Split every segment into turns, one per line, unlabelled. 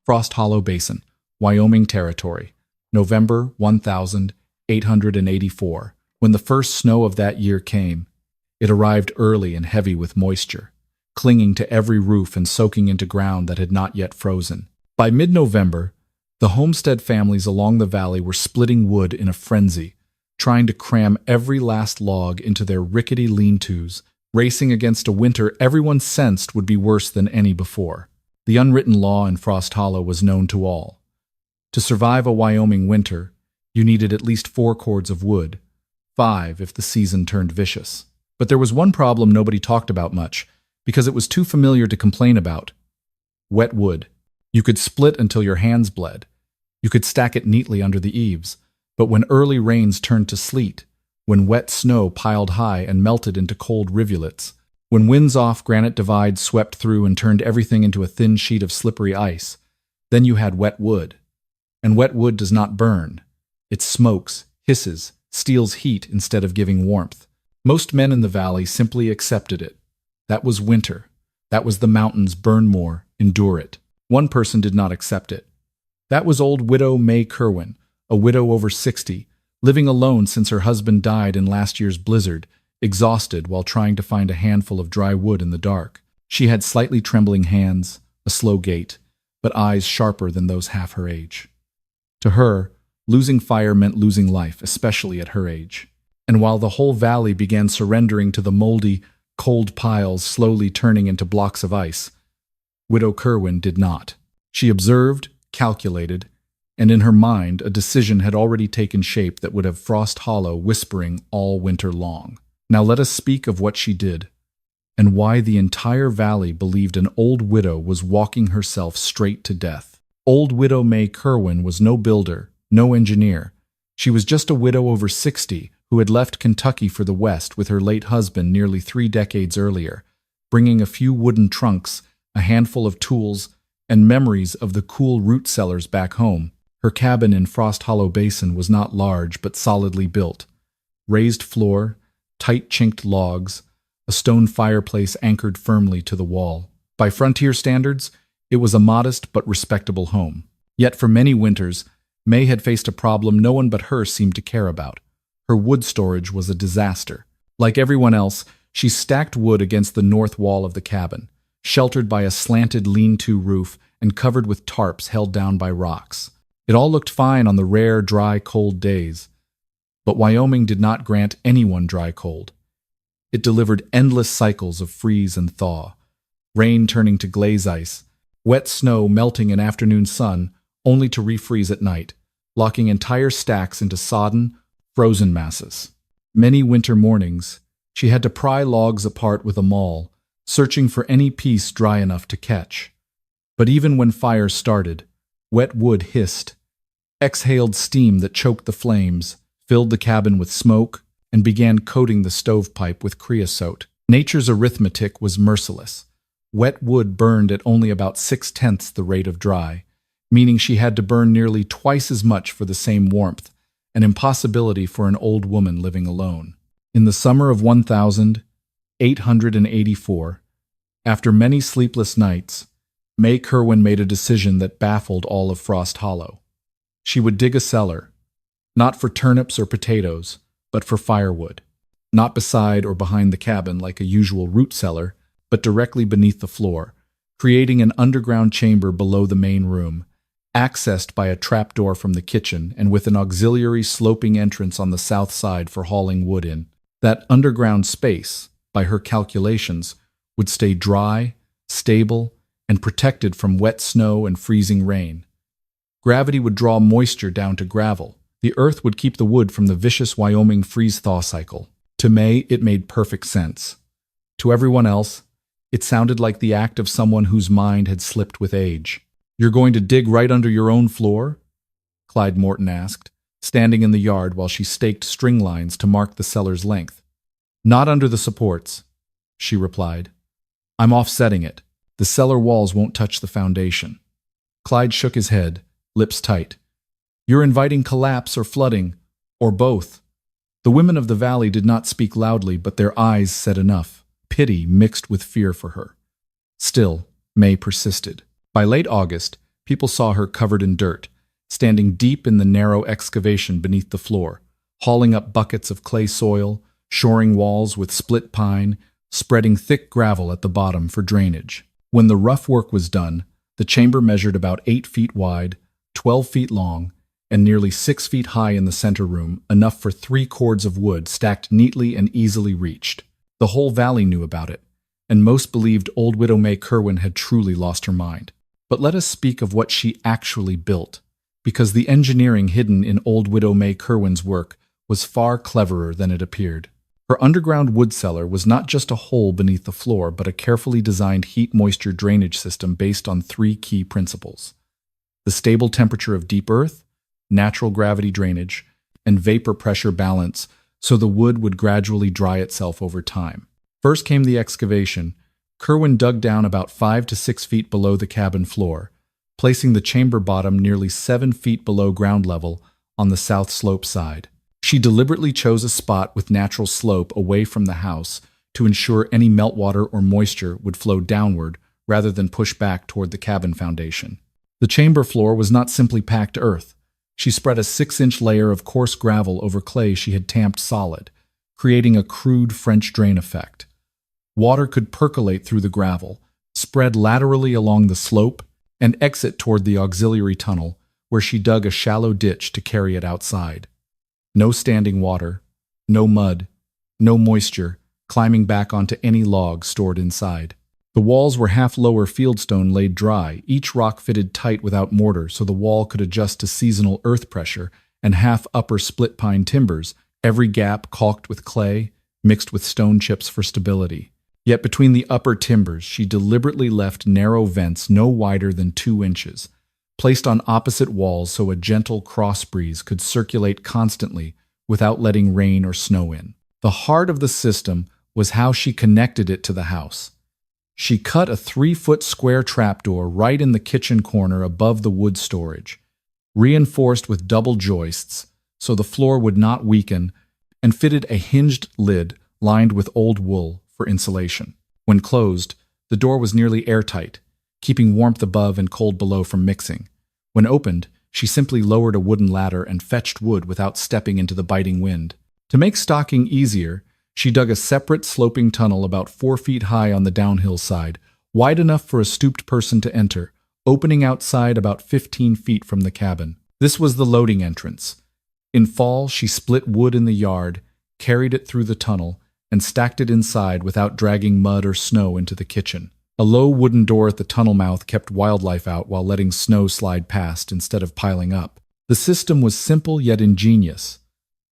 Frost Hollow Basin, Wyoming Territory, November 1884. When the first snow of that year came, it arrived early and heavy with moisture, clinging to every roof and soaking into ground that had not yet frozen. By mid-November, the homestead families along the valley were splitting wood in a frenzy, trying to cram every last log into their rickety lean-tos, racing against a winter everyone sensed would be worse than any before. The unwritten law in Frost Hollow was known to all. To survive a Wyoming winter, you needed at least 4 cords of wood, 5 if the season turned vicious. But there was one problem nobody talked about much, because it was too familiar to complain about. Wet wood. You could split until your hands bled. You could stack it neatly under the eaves. But when early rains turned to sleet, when wet snow piled high and melted into cold rivulets, when winds off Granite Divide swept through and turned everything into a thin sheet of slippery ice, then you had wet wood. And wet wood does not burn. It smokes, hisses, steals heat instead of giving warmth. Most men in the valley simply accepted it. That was winter. That was the mountains, burn more, endure it. One person did not accept it. That was old widow May Kerwin, a widow over 60, living alone since her husband died in last year's blizzard, exhausted while trying to find a handful of dry wood in the dark. She had slightly trembling hands, a slow gait, but eyes sharper than those half her age. To her, losing fire meant losing life, especially at her age. And while the whole valley began surrendering to the moldy, cold piles slowly turning into blocks of ice, Widow Kerwin did not. She observed, calculated, and in her mind a decision had already taken shape that would have Frost Hollow whispering all winter long. Now let us speak of what she did, and why the entire valley believed an old widow was walking herself straight to death. Old widow May Kerwin was no builder, no engineer. She was just a widow over 60 who had left Kentucky for the West with her late husband nearly 3 decades earlier, bringing a few wooden trunks, a handful of tools, and memories of the cool root cellars back home. Her cabin in Frost Hollow Basin was not large but solidly built. Raised floor, tight chinked logs, a stone fireplace anchored firmly to the wall. By frontier standards, it was a modest but respectable home. Yet for many winters, May had faced a problem no one but her seemed to care about. Her wood storage was a disaster. Like everyone else, she stacked wood against the north wall of the cabin, sheltered by a slanted lean-to roof and covered with tarps held down by rocks. It all looked fine on the rare, dry, cold days. But Wyoming did not grant anyone dry cold. It delivered endless cycles of freeze and thaw, rain turning to glaze ice, wet snow melting in afternoon sun, only to refreeze at night, locking entire stacks into sodden, frozen masses. Many winter mornings, she had to pry logs apart with a maul, searching for any piece dry enough to catch. But even when fire started, wet wood hissed, exhaled steam that choked the flames, filled the cabin with smoke, and began coating the stovepipe with creosote. Nature's arithmetic was merciless. Wet wood burned at only about 6/10 the rate of dry, meaning she had to burn nearly twice as much for the same warmth, an impossibility for an old woman living alone. In the summer of 1884, after many sleepless nights, May Kerwin made a decision that baffled all of Frost Hollow. She would dig a cellar, not for turnips or potatoes, but for firewood, not beside or behind the cabin like a usual root cellar, but directly beneath the floor, creating an underground chamber below the main room, accessed by a trapdoor from the kitchen and with an auxiliary sloping entrance on the south side for hauling wood in. That underground space, by her calculations, would stay dry, stable, and protected from wet snow and freezing rain. Gravity would draw moisture down to gravel. The earth would keep the wood from the vicious Wyoming freeze-thaw cycle. To May, it made perfect sense. To everyone else, it sounded like the act of someone whose mind had slipped with age. "You're going to dig right under your own floor?" Clyde Morton asked, standing in the yard while she staked string lines to mark the cellar's length. "Not under the supports," she replied. "I'm offsetting it. The cellar walls won't touch the foundation." Clyde shook his head, lips tight. "You're inviting collapse or flooding, or both." The women of the valley did not speak loudly, but their eyes said enough, pity mixed with fear for her. Still, May persisted. By late August, people saw her covered in dirt, standing deep in the narrow excavation beneath the floor, hauling up buckets of clay soil, shoring walls with split pine, spreading thick gravel at the bottom for drainage. When the rough work was done, the chamber measured about 8 feet wide, 12 feet long, and nearly 6 feet high in the center room, enough for 3 cords of wood stacked neatly and easily reached. The whole valley knew about it, and most believed old Widow May Kerwin had truly lost her mind. But let us speak of what she actually built, because the engineering hidden in old Widow May Kerwin's work was far cleverer than it appeared. Her underground wood cellar was not just a hole beneath the floor, but a carefully designed heat-moisture drainage system based on 3 key principles: the stable temperature of deep earth, natural gravity drainage, and vapor pressure balance, so the wood would gradually dry itself over time. First came the excavation. Kerwin dug down about 5 to 6 feet below the cabin floor, placing the chamber bottom nearly 7 feet below ground level on the south slope side. She deliberately chose a spot with natural slope away from the house to ensure any meltwater or moisture would flow downward rather than push back toward the cabin foundation. The chamber floor was not simply packed earth. She spread a 6-inch layer of coarse gravel over clay she had tamped solid, creating a crude French drain effect. Water could percolate through the gravel, spread laterally along the slope, and exit toward the auxiliary tunnel, where she dug a shallow ditch to carry it outside. No standing water, no mud, no moisture, climbing back onto any log stored inside. The walls were half lower fieldstone laid dry, each rock fitted tight without mortar so the wall could adjust to seasonal earth pressure, and half upper split pine timbers, every gap caulked with clay, mixed with stone chips for stability. Yet between the upper timbers, she deliberately left narrow vents no wider than 2 inches, placed on opposite walls so a gentle cross breeze could circulate constantly without letting rain or snow in. The heart of the system was how she connected it to the house. She cut a 3-foot square trapdoor right in the kitchen corner above the wood storage, reinforced with double joists so the floor would not weaken, and fitted a hinged lid lined with old wool for insulation. When closed, the door was nearly airtight, keeping warmth above and cold below from mixing. When opened, she simply lowered a wooden ladder and fetched wood without stepping into the biting wind. To make stocking easier, she dug a separate sloping tunnel about 4 feet high on the downhill side, wide enough for a stooped person to enter, opening outside about 15 feet from the cabin. This was the loading entrance. In fall, she split wood in the yard, carried it through the tunnel, and stacked it inside without dragging mud or snow into the kitchen. A low wooden door at the tunnel mouth kept wildlife out while letting snow slide past instead of piling up. The system was simple yet ingenious.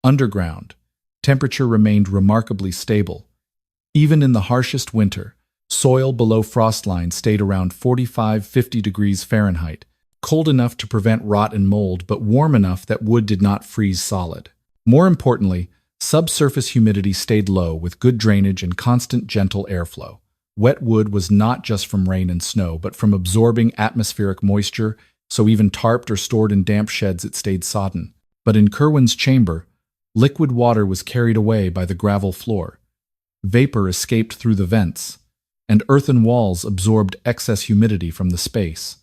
Underground, temperature remained remarkably stable. Even in the harshest winter, soil below frost line stayed around 45–50 degrees Fahrenheit, cold enough to prevent rot and mold, but warm enough that wood did not freeze solid. More importantly, subsurface humidity stayed low with good drainage and constant gentle airflow. Wet wood was not just from rain and snow, but from absorbing atmospheric moisture, so even tarped or stored in damp sheds it stayed sodden. But in Kerwin's chamber, liquid water was carried away by the gravel floor. Vapor escaped through the vents, and earthen walls absorbed excess humidity from the space,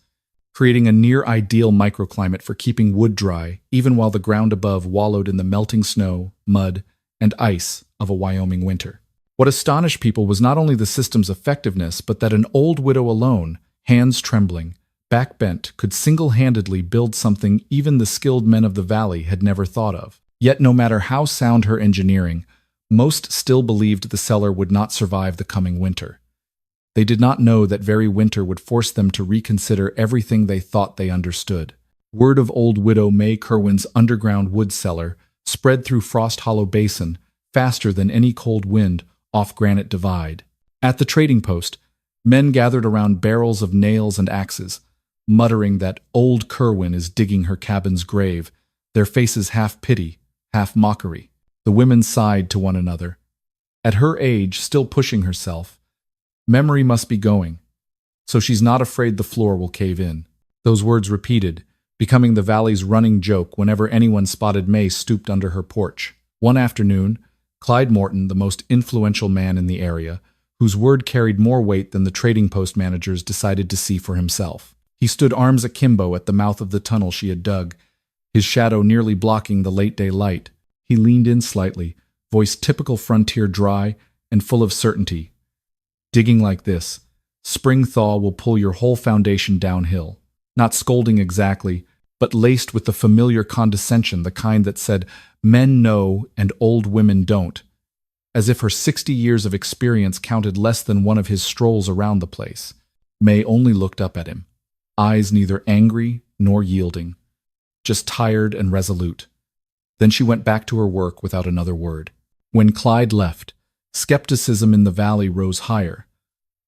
creating a near-ideal microclimate for keeping wood dry, even while the ground above wallowed in the melting snow, mud, and ice of a Wyoming winter. What astonished people was not only the system's effectiveness, but that an old widow alone, hands trembling, back bent, could single-handedly build something even the skilled men of the valley had never thought of. Yet no matter how sound her engineering, most still believed the cellar would not survive the coming winter. They did not know that very winter would force them to reconsider everything they thought they understood. Word of old Widow May Kerwin's underground wood cellar spread through Frost Hollow Basin faster than any cold wind off Granite Divide. At the trading post, men gathered around barrels of nails and axes, muttering that old Kerwin is digging her cabin's grave, their faces half pity, half mockery. The women sighed to one another. At her age, still pushing herself, memory must be going, so she's not afraid the floor will cave in. Those words repeated, becoming the valley's running joke whenever anyone spotted May stooped under her porch. One afternoon, Clyde Morton, the most influential man in the area, whose word carried more weight than the trading post managers, decided to see for himself. He stood arms akimbo at the mouth of the tunnel she had dug, his shadow nearly blocking the late-day light. He leaned in slightly, voice typical frontier dry and full of certainty. Digging like this, spring thaw will pull your whole foundation downhill. Not scolding exactly, but laced with the familiar condescension, the kind that said, men know and old women don't, as if her 60 years of experience counted less than one of his strolls around the place. May only looked up at him, eyes neither angry nor yielding, just tired and resolute. Then she went back to her work without another word. When Clyde left, skepticism in the valley rose higher.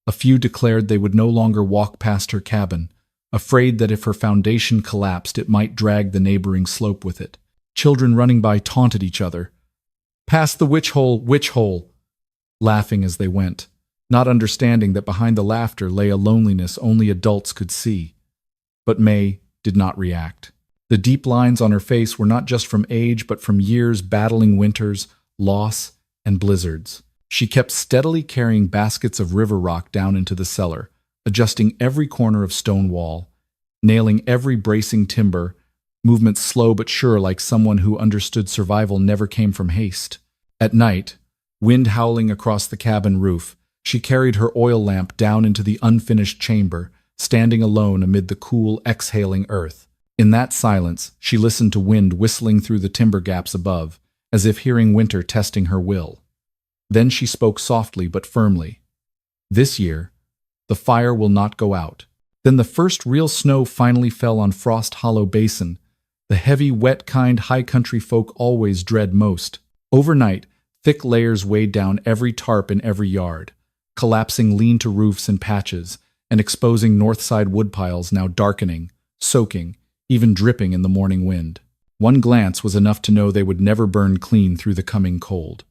A few declared they would no longer walk past her cabin, afraid that if her foundation collapsed it might drag the neighboring slope with it. Children running by taunted each other. "Past the witch hole," laughing as they went, not understanding that behind the laughter lay a loneliness only adults could see. But May did not react. The deep lines on her face were not just from age, but from years battling winters, loss, and blizzards. She kept steadily carrying baskets of river rock down into the cellar, adjusting every corner of stone wall, nailing every bracing timber, movement slow but sure like someone who understood survival never came from haste. At night, wind howling across the cabin roof, she carried her oil lamp down into the unfinished chamber, standing alone amid the cool, exhaling earth. In that silence, she listened to wind whistling through the timber gaps above, as if hearing winter testing her will. Then she spoke softly but firmly. "This year, the fire will not go out." Then the first real snow finally fell on Frost Hollow Basin, the heavy, wet kind high country folk always dread most. Overnight, thick layers weighed down every tarp in every yard, collapsing lean-to roofs in patches and exposing north side woodpiles now darkening, soaking, even dripping in the morning wind. One glance was enough to know they would never burn clean through the coming cold.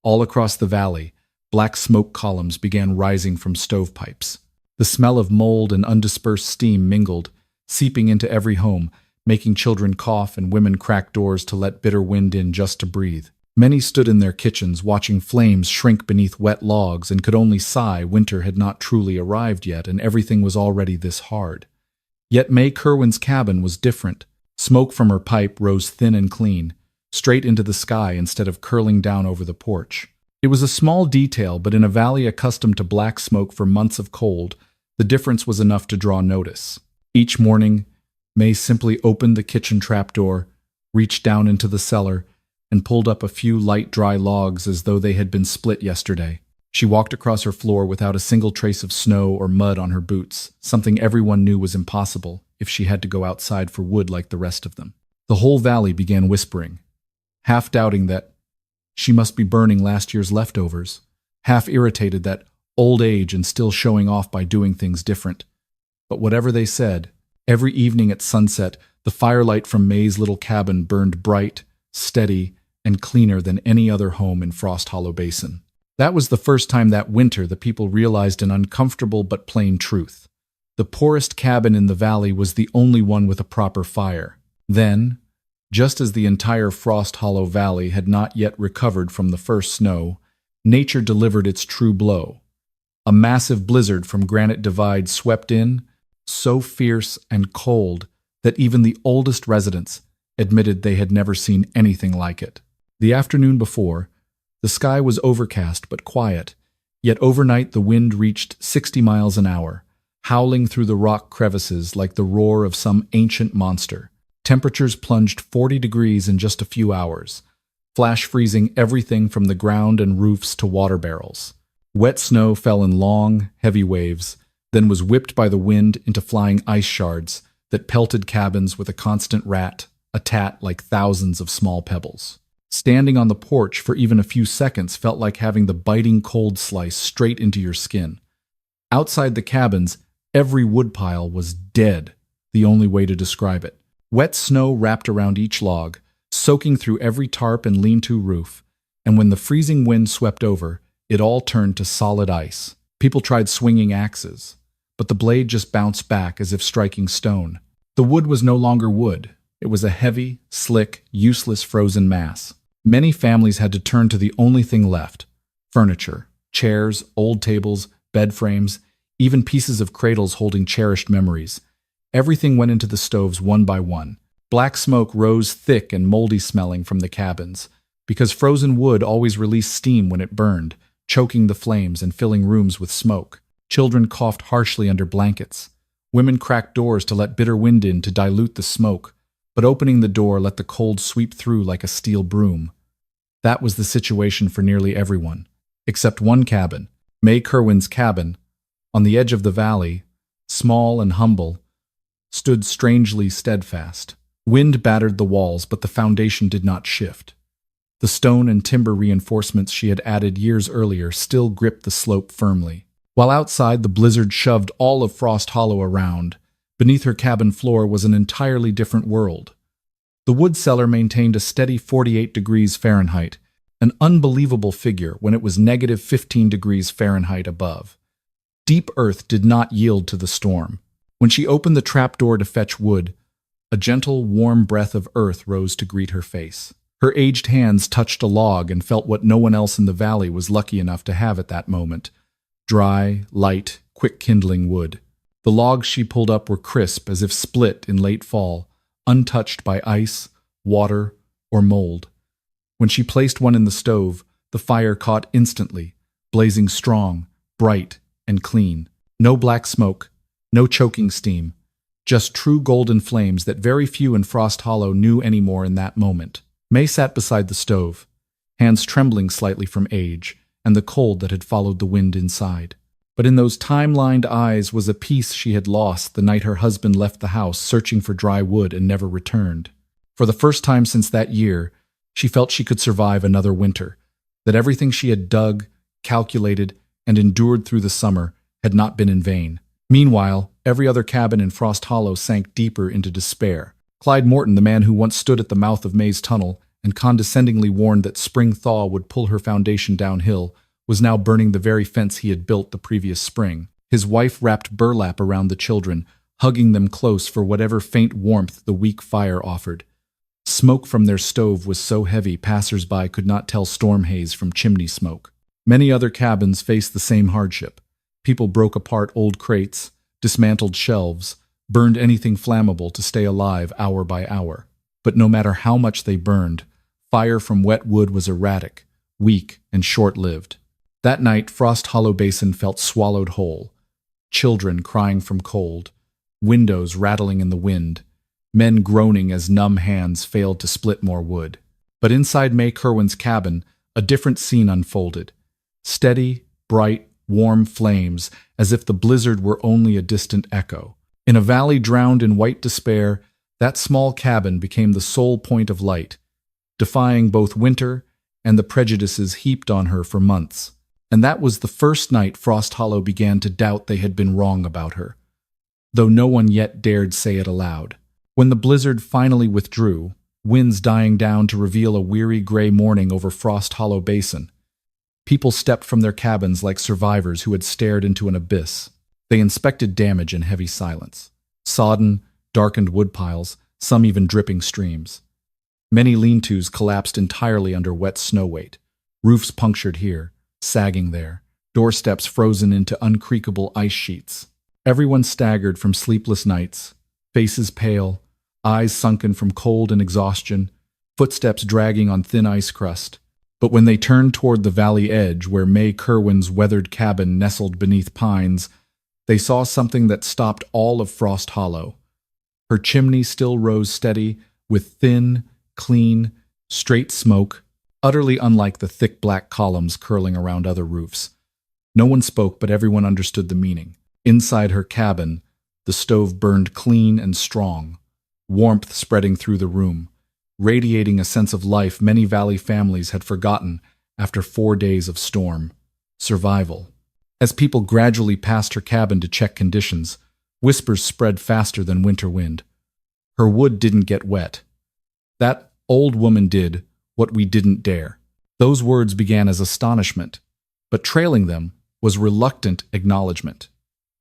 All across the valley, black smoke columns began rising from stovepipes. The smell of mold and undispersed steam mingled, seeping into every home, making children cough and women crack doors to let bitter wind in just to breathe. Many stood in their kitchens watching flames shrink beneath wet logs and could only sigh winter had not truly arrived yet and everything was already this hard. Yet May Kerwin's cabin was different. Smoke from her pipe rose thin and clean, straight into the sky instead of curling down over the porch. It was a small detail, but in a valley accustomed to black smoke for months of cold, the difference was enough to draw notice. Each morning, May simply opened the kitchen trapdoor, reached down into the cellar, and pulled up a few light, dry logs as though they had been split yesterday. She walked across her floor without a single trace of snow or mud on her boots, something everyone knew was impossible if she had to go outside for wood like the rest of them. The whole valley began whispering, half doubting that she must be burning last year's leftovers, half irritated that old age and still showing off by doing things different. But whatever they said, every evening at sunset, the firelight from May's little cabin burned bright, steady, and cleaner than any other home in Frost Hollow Basin. That was the first time that winter the people realized an uncomfortable but plain truth. The poorest cabin in the valley was the only one with a proper fire. Then, just as the entire Frost Hollow Valley had not yet recovered from the first snow, nature delivered its true blow. A massive blizzard from Granite Divide swept in, so fierce and cold that even the oldest residents admitted they had never seen anything like it. The afternoon before, the sky was overcast but quiet, yet overnight the wind reached 60 miles an hour, howling through the rock crevices like the roar of some ancient monster. Temperatures plunged 40 degrees in just a few hours, flash freezing everything from the ground and roofs to water barrels. Wet snow fell in long, heavy waves, then was whipped by the wind into flying ice shards that pelted cabins with a constant tat like thousands of small pebbles. Standing on the porch for even a few seconds felt like having the biting cold slice straight into your skin. Outside the cabins, every woodpile was dead, the only way to describe it. Wet snow wrapped around each log, soaking through every tarp and lean-to roof, and when the freezing wind swept over, it all turned to solid ice. People tried swinging axes, but the blade just bounced back as if striking stone. The wood was no longer wood. It was a heavy, slick, useless frozen mass. Many families had to turn to the only thing left: furniture, chairs, old tables, bed frames, even pieces of cradles holding cherished memories. Everything went into the stoves one by one. Black smoke rose thick and moldy smelling from the cabins, because frozen wood always released steam when it burned, choking the flames and filling rooms with smoke. Children coughed harshly under blankets. Women cracked doors to let bitter wind in to dilute the smoke, but opening the door let the cold sweep through like a steel broom. That was the situation for nearly everyone, except one cabin, May Kerwin's cabin, on the edge of the valley, small and humble, stood strangely steadfast. Wind battered the walls, but the foundation did not shift. The stone and timber reinforcements she had added years earlier still gripped the slope firmly. While outside the blizzard shoved all of Frost Hollow around, beneath her cabin floor was an entirely different world. The wood cellar maintained a steady 48 degrees Fahrenheit, an unbelievable figure when it was negative 15 degrees Fahrenheit above. Deep earth did not yield to the storm. When she opened the trapdoor to fetch wood, a gentle, warm breath of earth rose to greet her face. Her aged hands touched a log and felt what no one else in the valley was lucky enough to have at that moment: dry, light, quick-kindling wood. The logs she pulled up were crisp as if split in late fall, untouched by ice, water, or mold. When she placed one in the stove, the fire caught instantly, blazing strong, bright, and clean. No black smoke, no choking steam, just true golden flames that very few in Frost Hollow knew anymore in that moment. May sat beside the stove, hands trembling slightly from age and the cold that had followed the wind inside. But in those time-lined eyes was a peace she had lost the night her husband left the house searching for dry wood and never returned. For the first time since that year, she felt she could survive another winter, that everything she had dug, calculated, and endured through the summer had not been in vain. Meanwhile, every other cabin in Frost Hollow sank deeper into despair. Clyde Morton, the man who once stood at the mouth of May's tunnel and condescendingly warned that spring thaw would pull her foundation downhill, was now burning the very fence he had built the previous spring. His wife wrapped burlap around the children, hugging them close for whatever faint warmth the weak fire offered. Smoke from their stove was so heavy passers-by could not tell storm haze from chimney smoke. Many other cabins faced the same hardship. People broke apart old crates, dismantled shelves, burned anything flammable to stay alive hour by hour. But no matter how much they burned, fire from wet wood was erratic, weak, and short-lived. That night, Frost Hollow Basin felt swallowed whole. Children crying from cold, windows rattling in the wind, men groaning as numb hands failed to split more wood. But inside May Kerwin's cabin, a different scene unfolded. Steady, bright, warm flames, as if the blizzard were only a distant echo. In a valley drowned in white despair, that small cabin became the sole point of light, defying both winter and the prejudices heaped on her for months. And that was the first night Frost Hollow began to doubt they had been wrong about her, though no one yet dared say it aloud. When the blizzard finally withdrew, winds dying down to reveal a weary gray morning over Frost Hollow Basin, people stepped from their cabins like survivors who had stared into an abyss. They inspected damage in heavy silence. Sodden, darkened woodpiles, some even dripping streams. Many lean-tos collapsed entirely under wet snow weight, roofs punctured here, sagging there, doorsteps frozen into uncreakable ice sheets. Everyone staggered from sleepless nights, faces pale, eyes sunken from cold and exhaustion, footsteps dragging on thin ice crust. But when they turned toward the valley edge where May Kerwin's weathered cabin nestled beneath pines, they saw something that stopped all of Frost Hollow. Her chimney still rose steady, with thin, clean, straight smoke, utterly unlike the thick black columns curling around other roofs. No one spoke, but everyone understood the meaning. Inside her cabin, the stove burned clean and strong, warmth spreading through the room, radiating a sense of life many valley families had forgotten after 4 days of storm. Survival. As people gradually passed her cabin to check conditions, whispers spread faster than winter wind. Her wood didn't get wet. That old woman did what we didn't dare. Those words began as astonishment, but trailing them was reluctant acknowledgement.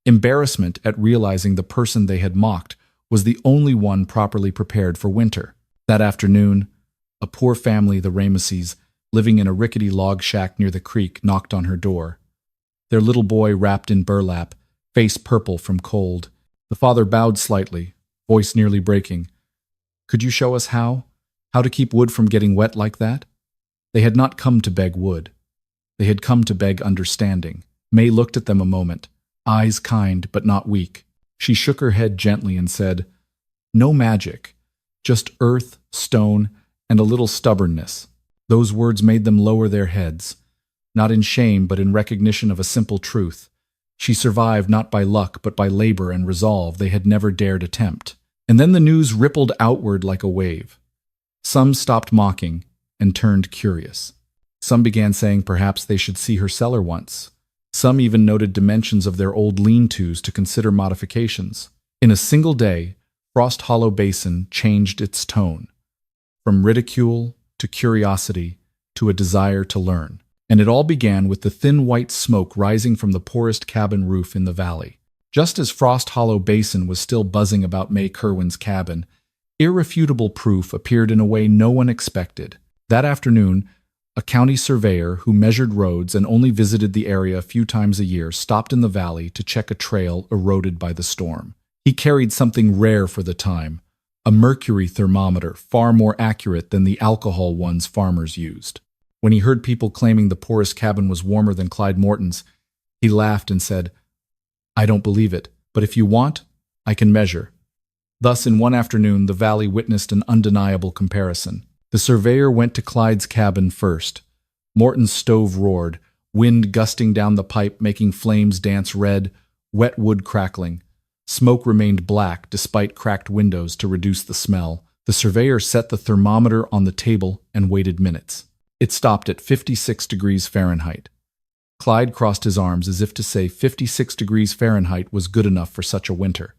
Embarrassment at realizing the person they had mocked was the only one properly prepared for winter. That afternoon, a poor family, the Rameses, living in a rickety log shack near the creek, knocked on her door. Their little boy wrapped in burlap, face purple from cold, The father bowed slightly, voice nearly breaking. Could you show us how? How to keep wood from getting wet like that? They had not come to beg wood. They had come to beg understanding. May looked at them a moment, eyes kind but not weak. She shook her head gently and said, "No magic, just earth, stone, and a little stubbornness." Those words made them lower their heads, not in shame but in recognition of a simple truth. She survived not by luck but by labor and resolve they had never dared attempt. And then the news rippled outward like a wave. Some stopped mocking and turned curious. Some began saying perhaps they should see her cellar once. Some even noted dimensions of their old lean-tos to consider modifications. In a single day, Frost Hollow Basin changed its tone, from ridicule to curiosity to a desire to learn. And it all began with the thin white smoke rising from the poorest cabin roof in the valley. Just as Frost Hollow Basin was still buzzing about May Kerwin's cabin, irrefutable proof appeared in a way no one expected. That afternoon, a county surveyor who measured roads and only visited the area a few times a year stopped in the valley to check a trail eroded by the storm. He carried something rare for the time, a mercury thermometer far more accurate than the alcohol ones farmers used. When he heard people claiming the poorest cabin was warmer than Clyde Morton's, he laughed and said, "I don't believe it, but if you want, I can measure." Thus, in one afternoon, the valley witnessed an undeniable comparison. The surveyor went to Clyde's cabin first. Morton's stove roared, wind gusting down the pipe making flames dance red, wet wood crackling. Smoke remained black despite cracked windows to reduce the smell. The surveyor set the thermometer on the table and waited minutes. It stopped at 56 degrees Fahrenheit. Clyde crossed his arms as if to say 56 degrees Fahrenheit was good enough for such a winter.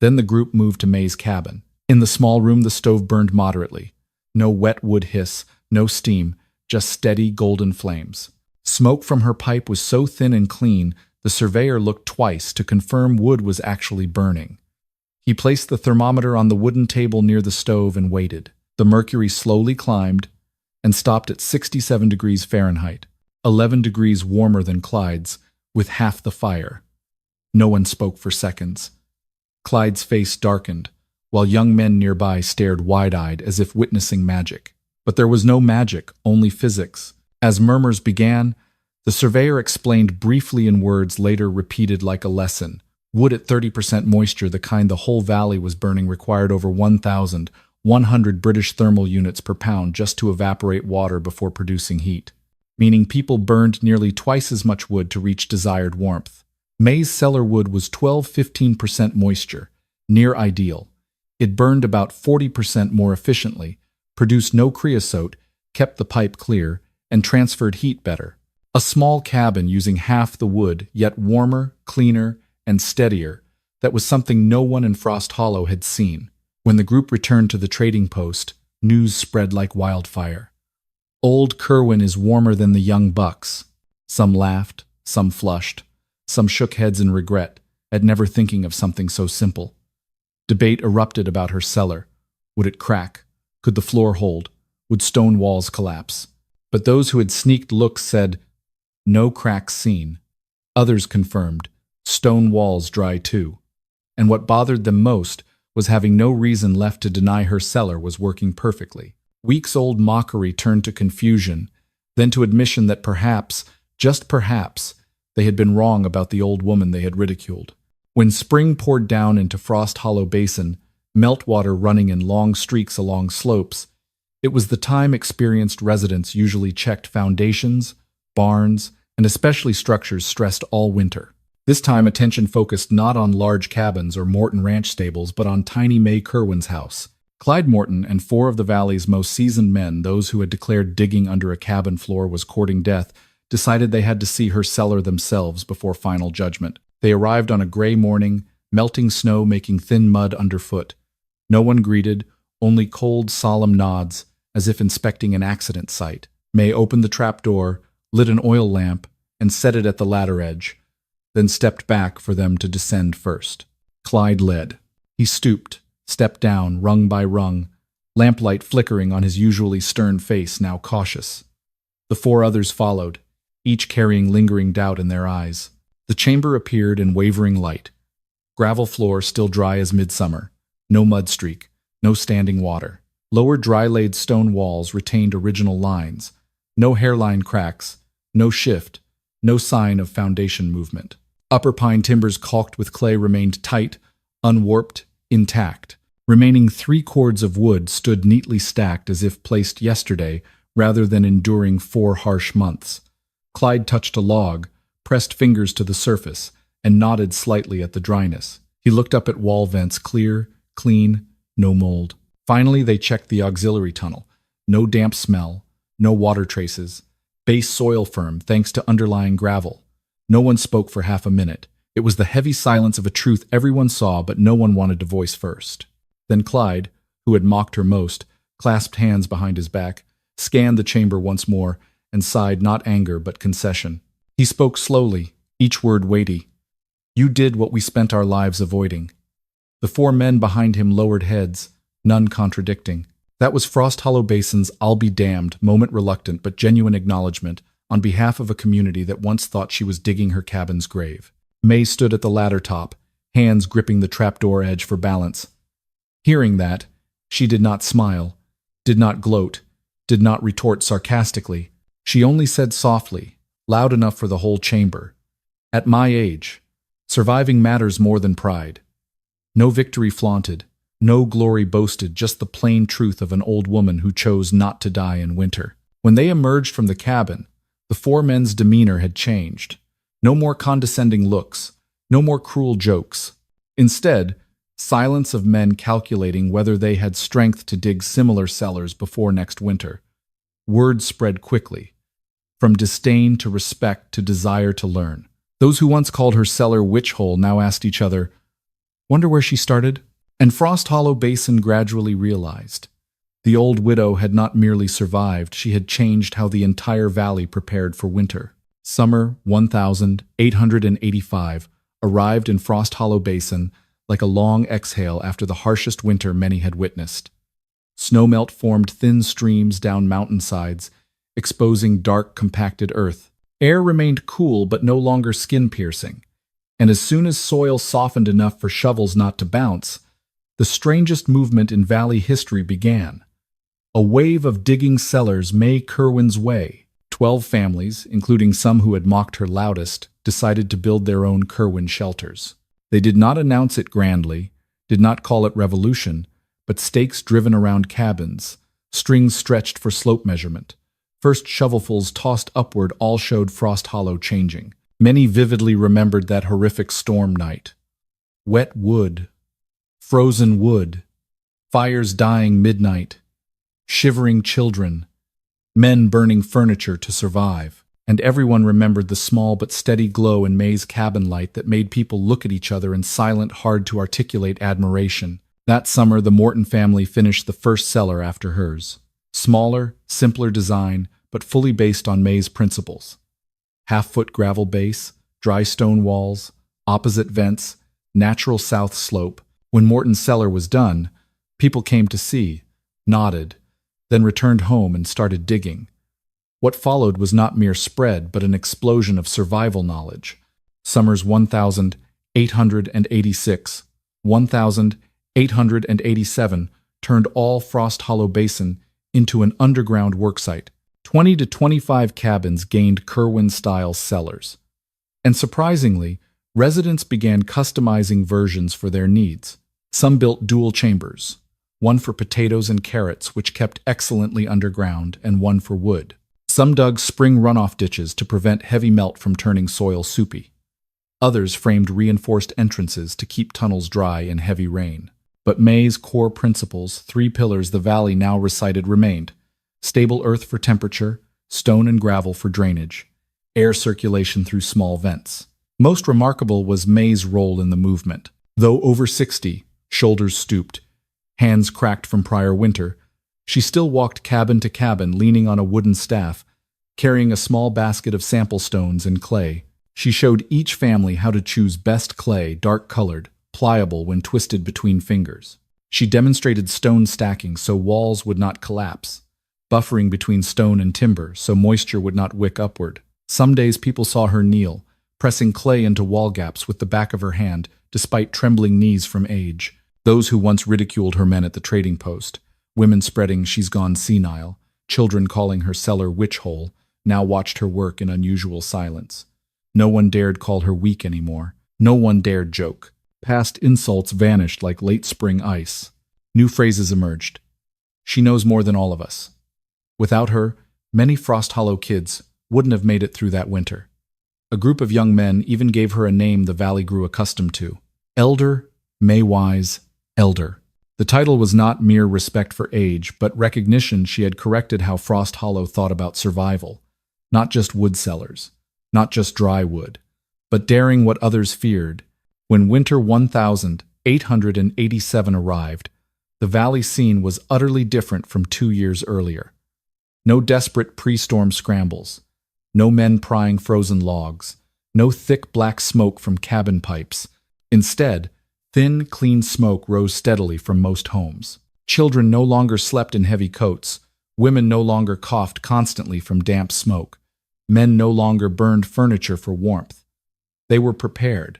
Then the group moved to May's cabin. In the small room, the stove burned moderately. No wet wood hiss, no steam, just steady golden flames. Smoke from her pipe was so thin and clean, the surveyor looked twice to confirm wood was actually burning. He placed the thermometer on the wooden table near the stove and waited. The mercury slowly climbed and stopped at 67 degrees Fahrenheit, 11 degrees warmer than Clyde's, with half the fire. No one spoke for seconds. Clyde's face darkened, while young men nearby stared wide-eyed as if witnessing magic. But there was no magic, only physics. As murmurs began, the surveyor explained briefly in words later repeated like a lesson. Wood at 30% moisture, the kind the whole valley was burning, required over 1,100 British thermal units per pound just to evaporate water before producing heat, meaning people burned nearly twice as much wood to reach desired warmth. May's cellar wood was 12–15% moisture, near ideal. It burned about 40% more efficiently, produced no creosote, kept the pipe clear, and transferred heat better. A small cabin using half the wood, yet warmer, cleaner, and steadier. That was something no one in Frost Hollow had seen. When the group returned to the trading post, news spread like wildfire. "Old Kerwin is warmer than the young bucks." Some laughed, some flushed, some shook heads in regret at never thinking of something so simple. Debate erupted about her cellar. Would it crack? Could the floor hold? Would stone walls collapse? But those who had sneaked looks said, "No cracks seen." Others confirmed, "Stone walls dry too." And what bothered them most was having no reason left to deny her cellar was working perfectly. Weeks-old mockery turned to confusion, then to admission that perhaps, just perhaps, they had been wrong about the old woman they had ridiculed. When spring poured down into Frost Hollow Basin, meltwater running in long streaks along slopes, it was the time experienced residents usually checked foundations, barns, and especially structures stressed all winter. This time attention focused not on large cabins or Morton Ranch stables, but on tiny May Kerwin's house. Clyde Morton and 4 of the valley's most seasoned men, those who had declared digging under a cabin floor was courting death, decided they had to see her cellar themselves before final judgment. They arrived on a gray morning, melting snow making thin mud underfoot. No one greeted, only cold, solemn nods, as if inspecting an accident site. May opened the trapdoor, lit an oil lamp, and set it at the ladder edge, then stepped back for them to descend first. Clyde led. He stooped, stepped down, rung by rung, lamplight flickering on his usually stern face, now cautious. The 4 others followed, each carrying lingering doubt in their eyes. The chamber appeared in wavering light. Gravel floor still dry as midsummer. No mud streak. No standing water. Lower dry-laid stone walls retained original lines. No hairline cracks. No shift. No sign of foundation movement. Upper pine timbers caulked with clay remained tight, unwarped, intact. Remaining 3 cords of wood stood neatly stacked as if placed yesterday rather than enduring 4 harsh months. Clyde touched a log, pressed fingers to the surface, and nodded slightly at the dryness. He looked up at wall vents, clear, clean, no mold. Finally, they checked the auxiliary tunnel. No damp smell, no water traces. Base soil firm thanks to underlying gravel. No one spoke for half a minute. It was the heavy silence of a truth everyone saw but no one wanted to voice first. Then Clyde, who had mocked her most, clasped hands behind his back, scanned the chamber once more, and sighed not anger but concession. He spoke slowly, each word weighty. "You did what we spent our lives avoiding." The 4 men behind him lowered heads, none contradicting. That was Frost Hollow Basin's "I'll be damned" moment, reluctant but genuine acknowledgement on behalf of a community that once thought she was digging her cabin's grave. May stood at the ladder top, hands gripping the trapdoor edge for balance. Hearing that, she did not smile, did not gloat, did not retort sarcastically. She only said softly, loud enough for the whole chamber, "At my age, surviving matters more than pride." No victory flaunted, no glory boasted, just the plain truth of an old woman who chose not to die in winter. When they emerged from the cabin, the 4 men's demeanor had changed. No more condescending looks, no more cruel jokes. Instead, silence of men calculating whether they had strength to dig similar cellars before next winter. Word spread quickly, from disdain to respect to desire to learn. Those who once called her cellar witch hole now asked each other, "Wonder where she started?" And Frost Hollow Basin gradually realized. The old widow had not merely survived, she had changed how the entire valley prepared for winter. Summer 1885 arrived in Frost Hollow Basin like a long exhale after the harshest winter many had witnessed. Snowmelt formed thin streams down mountainsides, exposing dark, compacted earth. Air remained cool but no longer skin-piercing, and as soon as soil softened enough for shovels not to bounce, the strangest movement in valley history began. A wave of digging cellars May Kerwin's way. 12 families, including some who had mocked her loudest, decided to build their own Kerwin shelters. They did not announce it grandly, did not call it revolution, but stakes driven around cabins, strings stretched for slope measurement. First shovelfuls tossed upward all showed Frost Hollow changing. Many vividly remembered that horrific storm night. Wet wood, frozen wood, fires dying midnight, shivering children, men burning furniture to survive. And everyone remembered the small but steady glow in May's cabin light that made people look at each other in silent, hard-to-articulate admiration. That summer, the Morton family finished the first cellar after hers. Smaller, simpler design, but fully based on May's principles. Half-foot gravel base, dry stone walls, opposite vents, natural south slope. When Morton's cellar was done, people came to see, nodded, then returned home and started digging. What followed was not mere spread, but an explosion of survival knowledge. Summers 1886, 1887 turned all Frost Hollow Basin into an underground worksite. 20 to 25 cabins gained Kerwin-style cellars. And surprisingly, residents began customizing versions for their needs. Some built dual chambers, one for potatoes and carrots, which kept excellently underground, and one for wood. Some dug spring runoff ditches to prevent heavy melt from turning soil soupy. Others framed reinforced entrances to keep tunnels dry in heavy rain. But May's core principles, 3 pillars the valley now recited, remained. Stable earth for temperature, stone and gravel for drainage, air circulation through small vents. Most remarkable was May's role in the movement. Though over 60, shoulders stooped, hands cracked from prior winter, she still walked cabin to cabin, leaning on a wooden staff, carrying a small basket of sample stones and clay. She showed each family how to choose best clay, dark-colored, pliable when twisted between fingers. She demonstrated stone stacking so walls would not collapse, buffering between stone and timber so moisture would not wick upward. Some days people saw her kneel, pressing clay into wall gaps with the back of her hand despite trembling knees from age. Those who once ridiculed her men at the trading post, women spreading "she's gone senile," children calling her cellar witch hole, now watched her work in unusual silence. No one dared call her weak anymore. No one dared joke. Past insults vanished like late spring ice. New phrases emerged. "She knows more than all of us." Without her, many Frost Hollow kids wouldn't have made it through that winter. A group of young men even gave her a name the valley grew accustomed to. Elder May Wise Elder. The title was not mere respect for age, but recognition she had corrected how Frost Hollow thought about survival. Not just wood cellars, not just dry wood, but daring what others feared. When winter 1887 arrived, the valley scene was utterly different from 2 years earlier. No desperate pre-storm scrambles, no men prying frozen logs, no thick black smoke from cabin pipes. Instead, thin, clean smoke rose steadily from most homes. Children no longer slept in heavy coats, women no longer coughed constantly from damp smoke, men no longer burned furniture for warmth. They were prepared.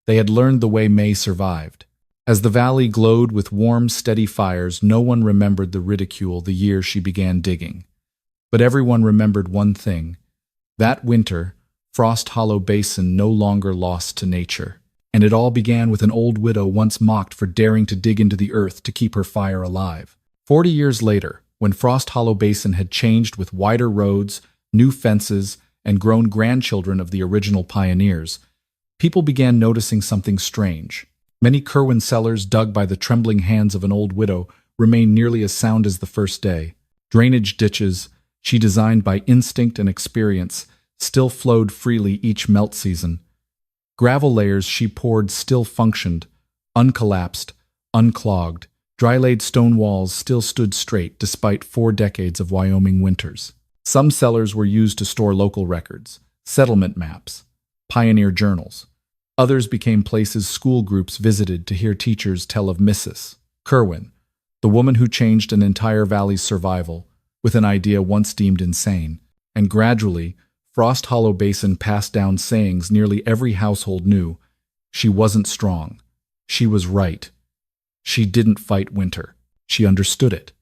They had learned the way May survived. As the valley glowed with warm, steady fires, no one remembered the ridicule the year she began digging. But everyone remembered one thing. That winter, Frost Hollow Basin no longer lost to nature. And it all began with an old widow once mocked for daring to dig into the earth to keep her fire alive. 40 years later, when Frost Hollow Basin had changed with wider roads, new fences, and grown grandchildren of the original pioneers, people began noticing something strange. Many Kerwin cellars dug by the trembling hands of an old widow remained nearly as sound as the first day. Drainage ditches, she designed by instinct and experience, still flowed freely each melt season. Gravel layers she poured still functioned, uncollapsed, unclogged. Dry-laid stone walls still stood straight despite 4 decades of Wyoming winters. Some cellars were used to store local records, settlement maps, pioneer journals. Others became places school groups visited to hear teachers tell of Mrs. Kerwin, the woman who changed an entire valley's survival with an idea once deemed insane. And gradually, Frost Hollow Basin passed down sayings nearly every household knew. She wasn't strong. She was right. She didn't fight winter. She understood it.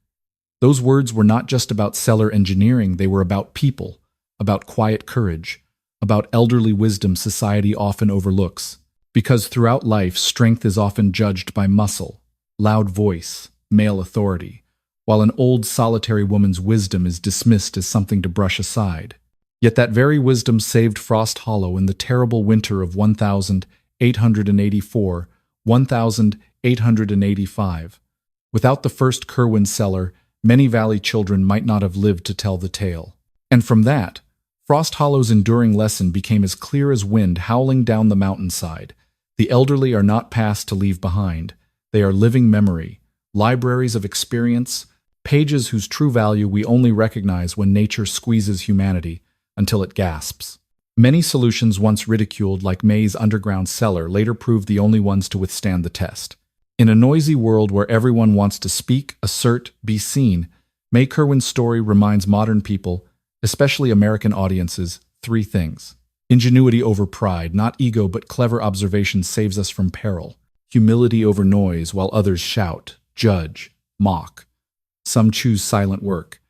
Those words were not just about cellar engineering, they were about people, about quiet courage, about elderly wisdom society often overlooks. Because throughout life, strength is often judged by muscle, loud voice, male authority, while an old solitary woman's wisdom is dismissed as something to brush aside. Yet that very wisdom saved Frost Hollow in the terrible winter of 1884, 1885. Without the first Kerwin cellar, many valley children might not have lived to tell the tale. And from that, Frost Hollow's enduring lesson became as clear as wind howling down the mountainside. The elderly are not past to leave behind. They are living memory, libraries of experience, pages whose true value we only recognize when nature squeezes humanity until it gasps. Many solutions once ridiculed, like May's underground cellar, later proved the only ones to withstand the test. In a noisy world where everyone wants to speak, assert, be seen, May Kerwin's story reminds modern people, especially American audiences, 3 things. Ingenuity over pride, not ego but clever observation saves us from peril. Humility over noise while others shout, judge, mock. Some choose silent work,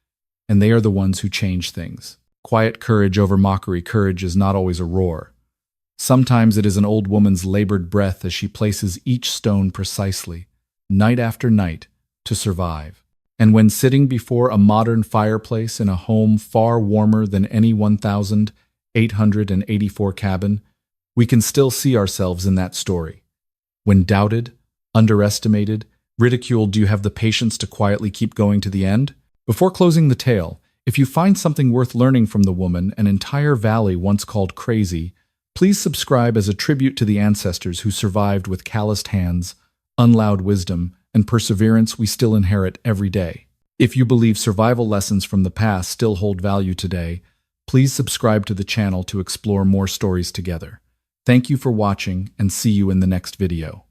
and they are the ones who change things. Quiet courage over mockery. Courage is not always a roar. Sometimes it is an old woman's labored breath as she places each stone precisely, night after night, to survive. And when sitting before a modern fireplace in a home far warmer than any 1884 cabin, we can still see ourselves in that story. When doubted, underestimated, ridiculed, do you have the patience to quietly keep going to the end? Before closing the tale, if you find something worth learning from the woman an entire valley once called crazy, please subscribe as a tribute to the ancestors who survived with calloused hands, unloud wisdom, and perseverance we still inherit every day. If you believe survival lessons from the past still hold value today, please subscribe to the channel to explore more stories together. Thank you for watching, and see you in the next video.